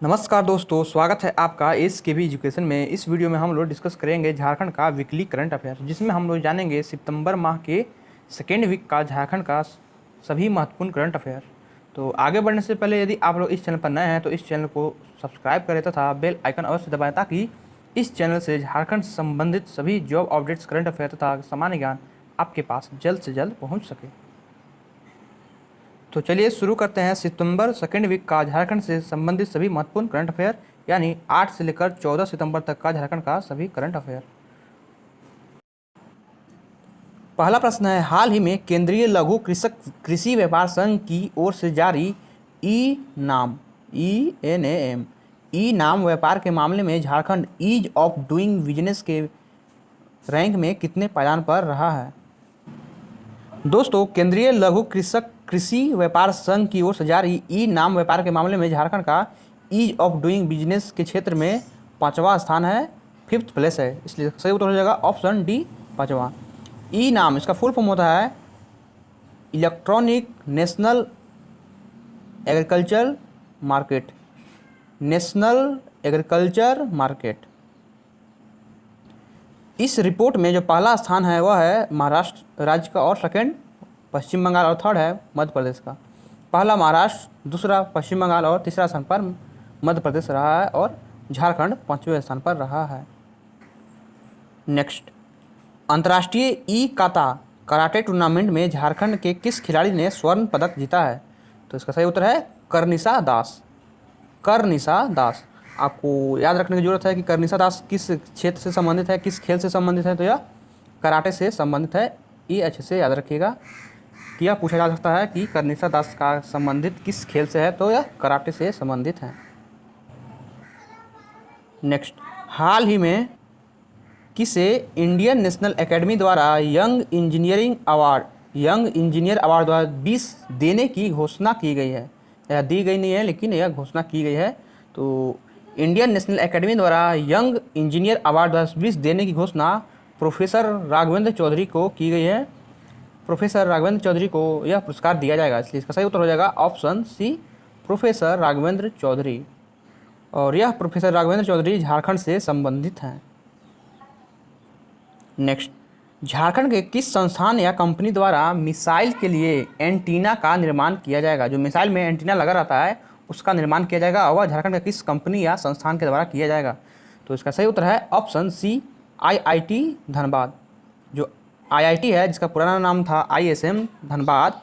नमस्कार दोस्तों, स्वागत है आपका एस के बी एजुकेशन में। इस वीडियो में हम लोग डिस्कस करेंगे झारखंड का वीकली करंट अफेयर, जिसमें हम लोग जानेंगे सितंबर माह के सेकेंड वीक का झारखंड का सभी महत्वपूर्ण करंट अफेयर। तो आगे बढ़ने से पहले यदि आप लोग इस चैनल पर नए हैं तो इस चैनल को सब्सक्राइब करें तथा बेल आइकन अवश्य दबाएं, ताकि इस चैनल से झारखंड से संबंधित सभी जॉब अपडेट्स, करंट अफेयर तथा सामान्य ज्ञान आपके पास जल्द से जल्द पहुँच सके। तो चलिए शुरू करते हैं सितंबर सेकेंड वीक का झारखंड से संबंधित सभी महत्वपूर्ण करंट अफेयर, यानी 8 से लेकर 14 सितंबर तक का झारखंड का सभी करंट अफेयर। पहला प्रश्न है, हाल ही में केंद्रीय लघु कृषक कृषि व्यापार संघ की ओर से जारी ई नाम व्यापार के मामले में Jharkhand ease of doing business के रैंक में कितने पायदान पर रहा है। दोस्तों, केंद्रीय लघु कृषक कृषि व्यापार संघ की ओर से जारी ई नाम व्यापार के मामले में झारखंड का ईज ऑफ डूइंग बिजनेस के क्षेत्र में 5वां स्थान है, 5th प्लेस है। इसलिए सही उत्तर हो जाएगा ऑप्शन डी, 5वां। ई नाम, इसका फुल फॉर्म होता है electronic national agriculture market. National agriculture market. इस रिपोर्ट में जो पहला स्थान है वह है महाराष्ट्र राज्य का, और सेकंड पश्चिम बंगाल, और थर्ड है मध्य प्रदेश का। पहला महाराष्ट्र, दूसरा पश्चिम बंगाल और तीसरा स्थान पर मध्य प्रदेश रहा है, और झारखंड 5वें स्थान पर रहा है। नेक्स्ट, अंतर्राष्ट्रीय ई काता कराटे टूर्नामेंट में झारखंड के किस खिलाड़ी ने स्वर्ण पदक जीता है। तो इसका सही उत्तर है करनिसा दास। करनिसा दास। आपको याद रखने की जरूरत है कि करनिसा दास किस क्षेत्र से संबंधित है, किस खेल से संबंधित है। तो यह कराटे से संबंधित है। ये अच्छे से याद रखिएगा कि यह पूछा जा सकता है कि करनिसा दास का संबंधित किस खेल से है, तो यह कराटे से संबंधित है। नेक्स्ट, हाल ही में किसे इंडियन नेशनल एकेडमी द्वारा यंग इंजीनियर अवार्ड 2020 देने की घोषणा की गई है। यह दी गई नहीं है, लेकिन यह घोषणा की गई है। तो इंडियन नेशनल एकेडमी द्वारा यंग इंजीनियर अवार्ड 2020 देने की घोषणा प्रोफेसर राघवेंद्र चौधरी को की गई है। प्रोफेसर राघवेंद्र चौधरी को यह पुरस्कार दिया जाएगा, इसलिए इसका सही उत्तर हो जाएगा option C, professor Raghavendra Chaudhary. और यह प्रोफेसर राघवेंद्र चौधरी झारखंड से संबंधित हैं। नेक्स्ट, झारखंड के किस संस्थान या कंपनी द्वारा मिसाइल के लिए एंटीना का निर्माण किया जाएगा। जो मिसाइल में एंटीना लगा रहता है उसका निर्माण किया जाएगा, और वह झारखंड के किस कंपनी या संस्थान के द्वारा किया जाएगा। तो इसका सही उत्तर है ऑप्शन सी, IIT धनबाद। जो IIT है, जिसका पुराना नाम था ISM धनबाद,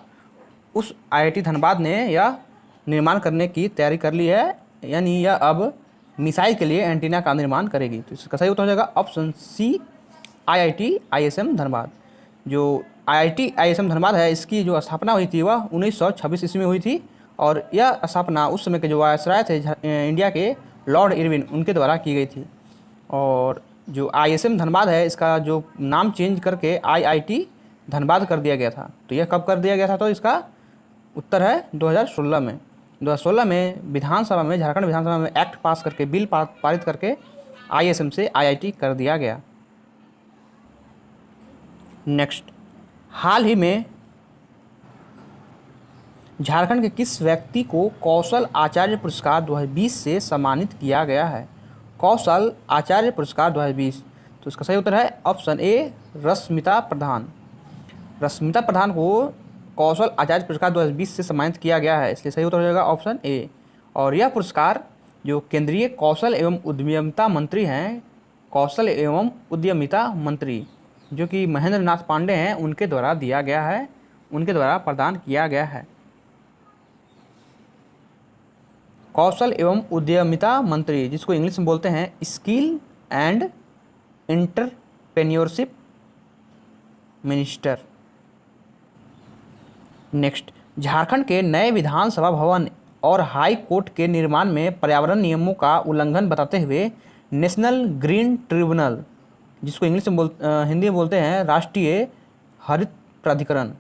उस IIT धनबाद ने यह निर्माण करने की तैयारी कर ली है, यानी यह अब मिसाइल के लिए एंटीना का निर्माण करेगी। तो इसका सही उत्तर हो जाएगा option C, IIT ISM Dhanbad. जो IIT ISM धनबाद है, इसकी जो स्थापना हुई थी वह 1926 ईस्वी में हुई थी, और यह स्थापना उस समय के जो वायसराय थे इंडिया के, लॉर्ड इरविन, उनके द्वारा की गई थी। और जो ISM धनबाद है, इसका जो नाम चेंज करके IIT धनबाद कर दिया गया था। तो यह कब कर दिया गया था, तो इसका उत्तर है 2016 में। 2016 में विधानसभा में, झारखंड विधानसभा में एक्ट पास करके, बिल पारित करके ISM से IIT कर दिया गया। नेक्स्ट, हाल ही में झारखंड के किस व्यक्ति को कौशल आचार्य पुरस्कार 2020 से सम्मानित किया गया है। कौशल आचार्य पुरस्कार 2020। तो इसका सही उत्तर है ऑप्शन ए, रश्मिता प्रधान। रश्मिता प्रधान को कौशल आचार्य पुरस्कार 2020 से सम्मानित किया गया है, इसलिए सही उत्तर हो जाएगा ऑप्शन ए। और यह पुरस्कार जो केंद्रीय कौशल एवं उद्यमिता मंत्री हैं, कौशल एवं उद्यमिता मंत्री जो कि महेंद्र नाथ पांडे हैं, उनके द्वारा दिया गया है, उनके द्वारा प्रदान किया गया है। कौशल एवं उद्यमिता मंत्री, जिसको इंग्लिश में बोलते हैं skill and entrepreneurship minister. Next, Jharkhand के नए विधानसभा भवन और हाई कोर्ट के निर्माण में पर्यावरण नियमों का उल्लंघन बताते हुए नेशनल ग्रीन ट्रिब्यूनल, जिसको इंग्लिश में हिंदी में बोलते हैं राष्ट्रीय हरित प्राधिकरण,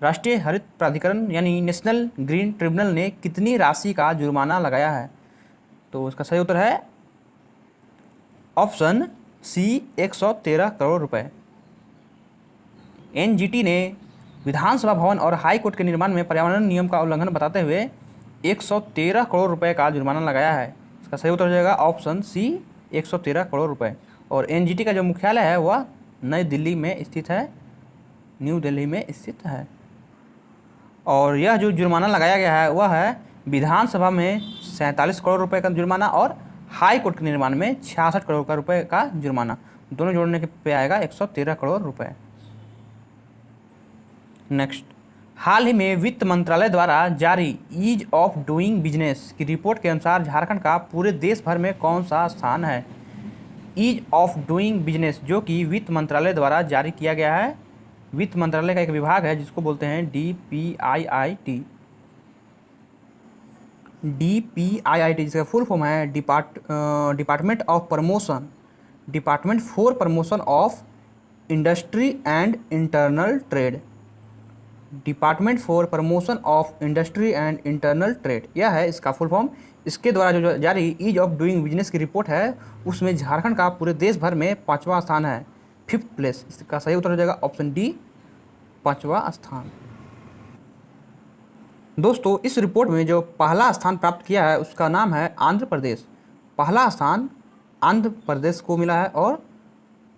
राष्ट्रीय हरित प्राधिकरण यानी नेशनल ग्रीन ट्रिब्यूनल ने कितनी राशि का जुर्माना लगाया है। तो इसका सही उत्तर है ऑप्शन सी, 113 करोड़ रुपए। NGT ने विधानसभा भवन और हाई कोर्ट के निर्माण में पर्यावरण नियम का उल्लंघन बताते हुए 113 करोड़ रुपए का जुर्माना लगाया है। इसका सही उत्तर हो जाएगा ऑप्शन सी 113 करोड़ रुपए। और एनजीटी का जो मुख्यालय है वह नई दिल्ली में स्थित है, न्यू दिल्ली में स्थित है। और यह जो जुर्माना लगाया गया है वह है विधानसभा में 47 करोड़ रुपए का जुर्माना और हाई कोर्ट के निर्माण में 66 करोड़ का रुपए का जुर्माना, दोनों जोड़ने के पे आएगा 113 करोड़ रुपए। नेक्स्ट, हाल ही में वित्त मंत्रालय द्वारा जारी ईज ऑफ डूइंग बिजनेस की रिपोर्ट के अनुसार झारखंड का पूरे देश भर में कौन सा स्थान है? ईज ऑफ डूइंग बिजनेस जो कि वित्त मंत्रालय द्वारा जारी किया गया है, वित्त मंत्रालय का एक विभाग है जिसको बोलते हैं DPIIT, जिसका फुल फॉर्म है department of promotion, department for promotion of industry and internal trade, department for promotion of industry and internal trade, यह है इसका फुल फॉर्म। इसके द्वारा जो जारी ईज ऑफ डूइंग बिजनेस की रिपोर्ट है उसमें झारखंड का पूरे देश भर में 5वां स्थान है, 5th प्लेस। इसका सही उत्तर हो जाएगा ऑप्शन डी, 5वां स्थान। दोस्तों, इस रिपोर्ट में जो पहला स्थान प्राप्त किया है उसका नाम है आंध्र प्रदेश। पहला स्थान आंध्र प्रदेश को मिला है और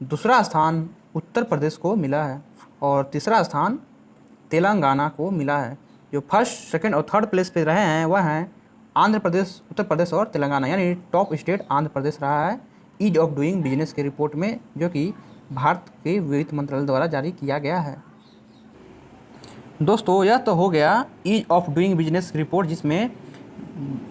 दूसरा स्थान उत्तर प्रदेश को मिला है और तीसरा स्थान तेलंगाना को मिला है। जो फर्स्ट, सेकंड और थर्ड प्लेस पे रहे हैं वह हैं आंध्र प्रदेश, उत्तर प्रदेश और तेलंगाना, यानी टॉप स्टेट आंध्र प्रदेश रहा है ईज ऑफ डूइंग बिजनेस के रिपोर्ट में, जो कि भारत के वित्त मंत्रालय द्वारा जारी किया गया है। दोस्तों, यह तो हो गया ease of doing business report जिसमें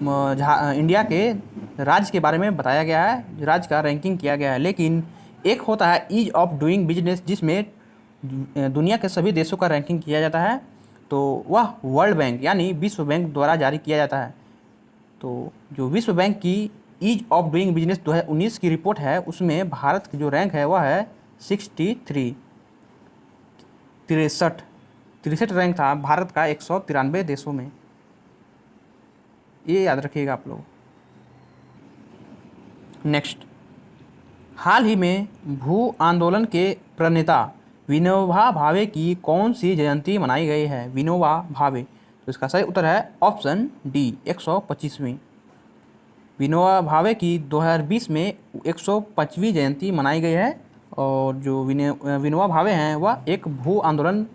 इंडिया के राज्य के बारे में बताया गया है, राज्य का रैंकिंग किया गया है। लेकिन एक होता है ईज ऑफ डूइंग बिजनेस जिसमें दुनिया के सभी देशों का रैंकिंग किया जाता है, तो वह वर्ल्ड बैंक यानी विश्व बैंक द्वारा जारी किया जाता है। तो जो विश्व बैंक की ईज ऑफ डूइंग बिजनेस 2019 की रिपोर्ट है उसमें भारत की जो रैंक है वह है 63 रैंक था भारत का 193 देशों में, ये याद रखिएगा आप लोग। नेक्स्ट, हाल ही में भू आंदोलन के प्रणेता विनोबा भावे की कौन सी जयंती मनाई गई है? विनोबा भावे, तो इसका सही उत्तर है ऑप्शन डी, 125वीं। विनोबा भावे की 2020 में 125वीं जयंती मनाई गई है। और जो विनोबा भावे हैं वह एक भू आंदोलन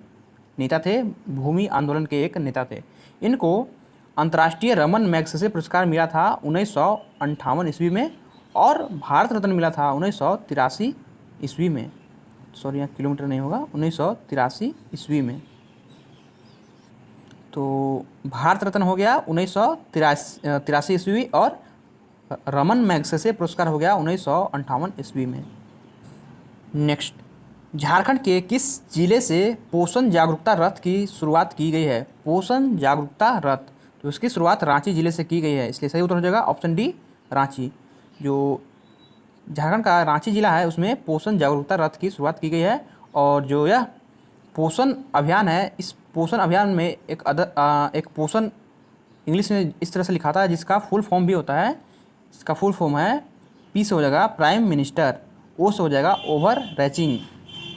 नेता थे, भूमि आंदोलन के एक नेता थे। इनको अंतर्राष्ट्रीय रमन मैग्सेसे पुरस्कार मिला था 1958 ईस्वी में और भारत रत्न मिला था 1983 ईस्वी में। सॉरी, यहाँ किलोमीटर नहीं होगा, 1983 ईस्वी में। तो भारत रत्न हो गया 1983 ईस्वी और रमन मैग्सेसे पुरस्कार हो गया 1958 ईस्वी में। नेक्स्ट, झारखंड के किस जिले से पोषण जागरूकता रथ की शुरुआत की गई है? पोषण जागरूकता रथ, तो इसकी शुरुआत रांची जिले से की गई है, इसलिए सही उत्तर हो जाएगा ऑप्शन डी, रांची। जो झारखंड का रांची जिला है उसमें पोषण जागरूकता रथ की शुरुआत की गई है। और जो यह पोषण अभियान है, इस पोषण अभियान में एक पोषण इंग्लिश में इस तरह से लिखा था जिसका फुल फॉर्म भी होता है, इसका फुल फॉर्म है पी से हो जाएगा प्राइम मिनिस्टर, ओ से हो जाएगा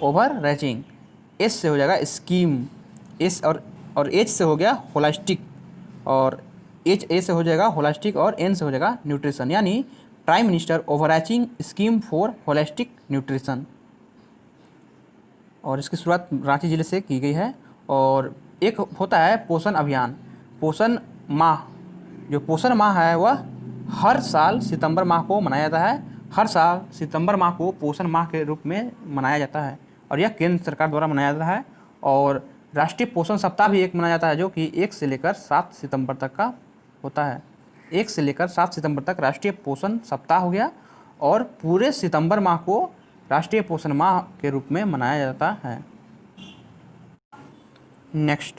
ओवर रैचिंग, एस से हो जाएगा स्कीम, एस और एच से हो गया होलिस्टिक, और एच ए से हो जाएगा होलिस्टिक और एन से हो जाएगा न्यूट्रिशन, यानी prime minister overarching scheme for holistic nutrition. और इसकी शुरुआत रांची जिले से की गई है। और एक होता है पोषण अभियान, पोषण माह। जो पोषण माह है वह हर साल सितंबर माह को मनाया जाता है, हर साल सितंबर माह को पोषण माह के रूप में मनाया जाता है और यह केंद्र सरकार द्वारा मनाया जाता है। और राष्ट्रीय पोषण सप्ताह भी एक मनाया जाता है जो कि 1 से लेकर 7 सितंबर तक का होता है। 1 से लेकर 7 सितंबर तक राष्ट्रीय पोषण सप्ताह हो गया और पूरे सितंबर माह को राष्ट्रीय पोषण माह के रूप में मनाया जाता है। नेक्स्ट,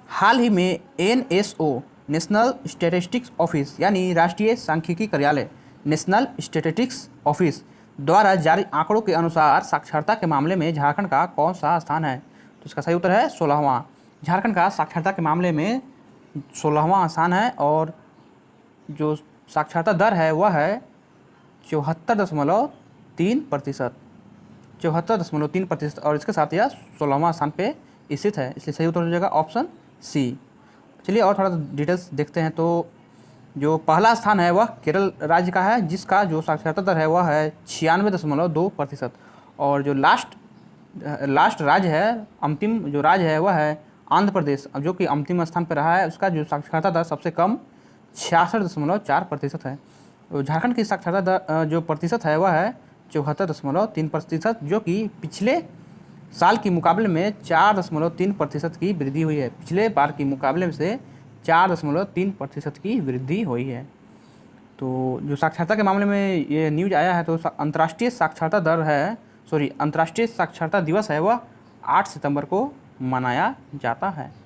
हाल ही में NSO नेशनल स्टैटिस्टिक्स ऑफिस यानी राष्ट्रीय सांख्यिकी कार्यालय, नेशनल स्टैटिस्टिक्स ऑफिस द्वारा जारी आंकड़ों के अनुसार साक्षरता के मामले में झारखंड का कौन सा स्थान है? तो इसका सही उत्तर है 16वां। झारखंड का साक्षरता के मामले में 16वां स्थान है और जो साक्षरता दर है वह है 74.3%, 74.3%, और इसके साथ यह 16वां स्थान पे स्थित है, इसलिए सही उत्तर हो जाएगा ऑप्शन सी। चलिए और थोड़ा डिटेल्स देखते हैं। तो जो पहला स्थान है वह केरल राज्य का है, जिसका जो साक्षरता दर है वह है 96.2%। और जो लास्ट राज्य है, अंतिम जो राज्य है वह है आंध्र प्रदेश, जो कि अंतिम स्थान पर रहा है। उसका जो साक्षरता दर सबसे कम 66.4% है। तो झारखंड की साक्षरता दर जो प्रतिशत है वह है 74.3%, जो कि पिछले साल के मुकाबले में 4.3% की वृद्धि हुई है। पिछले बार के मुकाबले से 4.3% की वृद्धि हुई है। तो जो साक्षरता के मामले में ये न्यूज आया है, तो अंतर्राष्ट्रीय साक्षरता दिवस है वह 8 सितंबर को मनाया जाता है।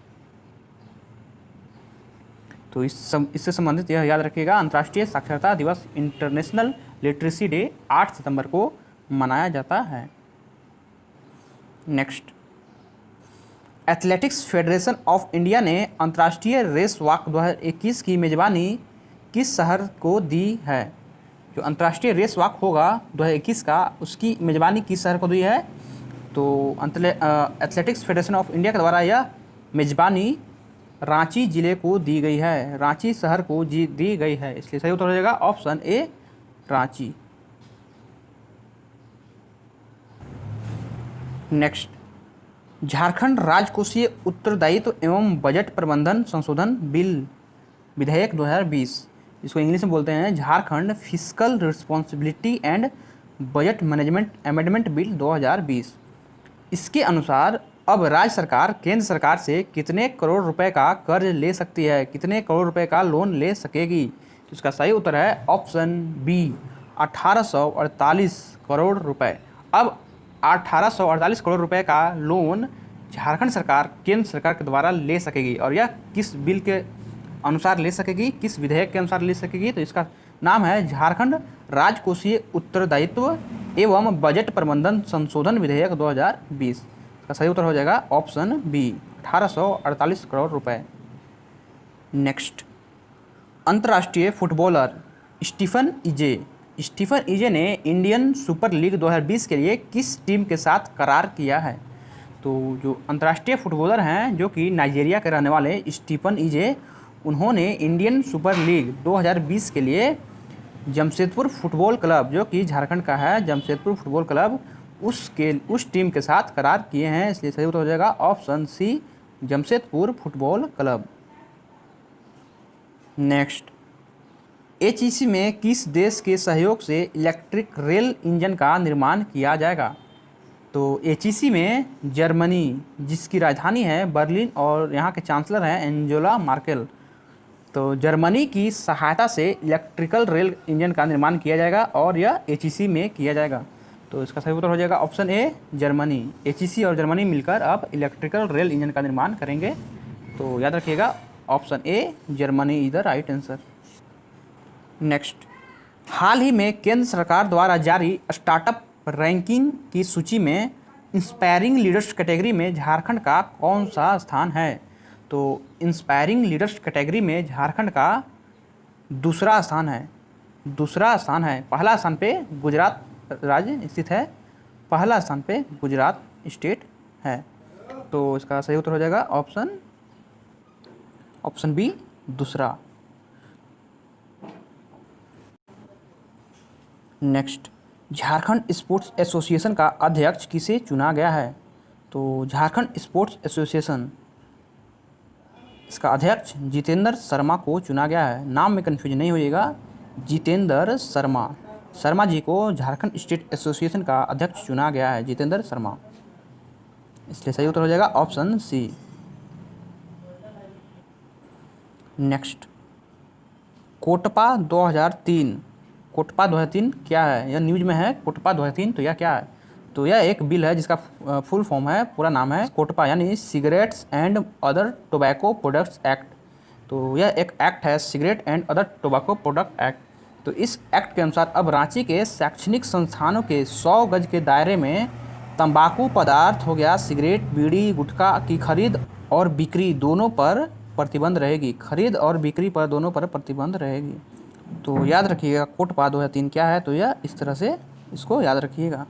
तो इससे संबंधित यह याद रखिएगा, अंतर्राष्ट्रीय साक्षरता दिवस इंटरनेशनल लिटरेसी डे 8 सितंबर को मनाया जाता है। Next, athletics federation of India ने अंतर्राष्ट्रीय रेस वॉक 2021 की मेजबानी किस शहर को दी है? जो अंतर्राष्ट्रीय रेस वॉक होगा 2021 का, उसकी मेजबानी किस शहर को दी है? तो एथलेटिक्स फेडरेशन ऑफ इंडिया के द्वारा यह मेजबानी रांची जिले को दी गई है, रांची शहर को दी गई है। इसलिए सही उत्तर हो जाएगा option A, Ranchi. Next, Jharkhand राजकोषीय उत्तरदायित्व एवं बजट प्रबंधन संशोधन बिल विधेयक 2020, इसको इंग्लिश में बोलते हैं Jharkhand fiscal responsibility and budget management amendment bill 2020। इसके अनुसार अब राज्य सरकार केंद्र सरकार से कितने करोड़ रुपए का कर्ज ले सकती है, कितने करोड़ रुपए का लोन ले सकेगी? तो इसका सही उत्तर है ऑप्शन बी, 1848 करोड़ रुपए। अब 1848 करोड़ रुपए का लोन झारखंड सरकार केंद्र सरकार के द्वारा ले सकेगी। और यह किस बिल के अनुसार ले सकेगी, किस विधेयक के अनुसार ले सकेगी? तो इसका नाम है झारखंड राजकोषीय उत्तरदायित्व एवं बजट प्रबंधन संशोधन विधेयक 2020। इसका सही उत्तर हो जाएगा ऑप्शन बी, 1848 करोड़ रुपए। नेक्स्ट, अंतर्राष्ट्रीय फुटबॉलर स्टीफन इजे ने इंडियन सुपर लीग 2020 के लिए किस टीम के साथ करार किया है? तो जो अंतर्राष्ट्रीय फुटबॉलर हैं, जो कि नाइजीरिया के रहने वाले स्टीफन इजे, उन्होंने इंडियन सुपर लीग 2020 के लिए जमशेदपुर फुटबॉल क्लब, जो कि झारखंड का है, जमशेदपुर फुटबॉल क्लब, उस टीम के साथ करार किए हैं। इसलिए सही उत्तर हो जाएगा option C, Jamshedpur football club. Next, HEC में किस देश के सहयोग से इलेक्ट्रिक रेल इंजन का निर्माण किया जाएगा? तो एचईसी में जर्मनी, जिसकी राजधानी है बर्लिन और यहाँ के चांसलर हैं एंजेला मार्केल, तो जर्मनी की सहायता से इलेक्ट्रिकल रेल इंजन का निर्माण किया जाएगा और यह एचईसी में किया जाएगा। तो इसका सही उत्तर हो जाएगा ऑप्शन ए, जर्मनी। एचईसी और जर्मनी मिलकर अब इलेक्ट्रिकल रेल इंजन का निर्माण करेंगे। तो याद रखिएगा option A, Germany is the right answer. Next, हाल ही में केंद्र सरकार द्वारा जारी स्टार्टअप रैंकिंग की सूची में इंस्पायरिंग लीडर्स कैटेगरी में झारखंड का कौन सा स्थान है? तो इंस्पायरिंग लीडर्स कैटेगरी में झारखंड का दूसरा स्थान है। पहला स्थान पे गुजरात राज्य स्थित है, पहला स्थान पे गुजरात स्टेट है। तो इसका सही उत्तर हो जाएगा ऑप्शन बी, दूसरा। नेक्स्ट, झारखंड स्पोर्ट्स एसोसिएशन का अध्यक्ष किसे चुना गया है? तो झारखंड स्पोर्ट्स एसोसिएशन, इसका अध्यक्ष जितेंद्र शर्मा को चुना गया है। नाम में कन्फ्यूजन नहीं होइएगा, जितेंद्र शर्मा जी को झारखंड स्टेट एसोसिएशन का अध्यक्ष चुना गया है, जितेंद्र शर्मा। इसलिए सही उत्तर हो जाएगा ऑप्शन सी। नेक्स्ट, कोटपा 2003 क्या है? यह न्यूज में है कोटपा 2003, तो यह क्या है? तो यह एक बिल है जिसका फुल फॉर्म है, पूरा नाम है कोटपा, यानी cigarettes and other tobacco products act. तो यह एक एक्ट है, cigarette and other tobacco product act. तो इस एक्ट के अनुसार अब रांची के शैक्षणिक संस्थानों के 100 गज के दायरे में तंबाकू पदार्थ हो गया, सिगरेट, बीड़ी, गुटखा की खरीद और बिक्री दोनों पर प्रतिबंध रहेगी। तो याद रखिएगा कोटपा 2003 क्या है? तो यह इस तरह से इसको याद रखिएगा।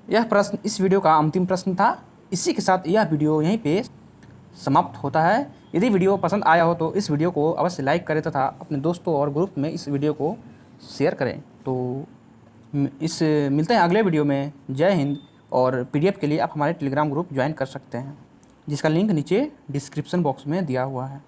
यह प्रश्न इस वीडियो का अंतिम प्रश्न था। इसी के साथ यह वीडियो यहीं पे समाप्त होता है। यदि वीडियो पसंद आया हो तो इस वीडियो को अवश्य लाइक करें तथा अपने दोस्तों और ग्रुप में इस वीडियो को शेयर करें। तो मिलते हैं अगले वीडियो में। जय हिंद। और पीडीएफ के लिए आप हमारे टेलीग्राम ग्रुप ज्वाइन कर सकते हैं, जिसका लिंक नीचे डिस्क्रिप्शन बॉक्स में दिया हुआ है।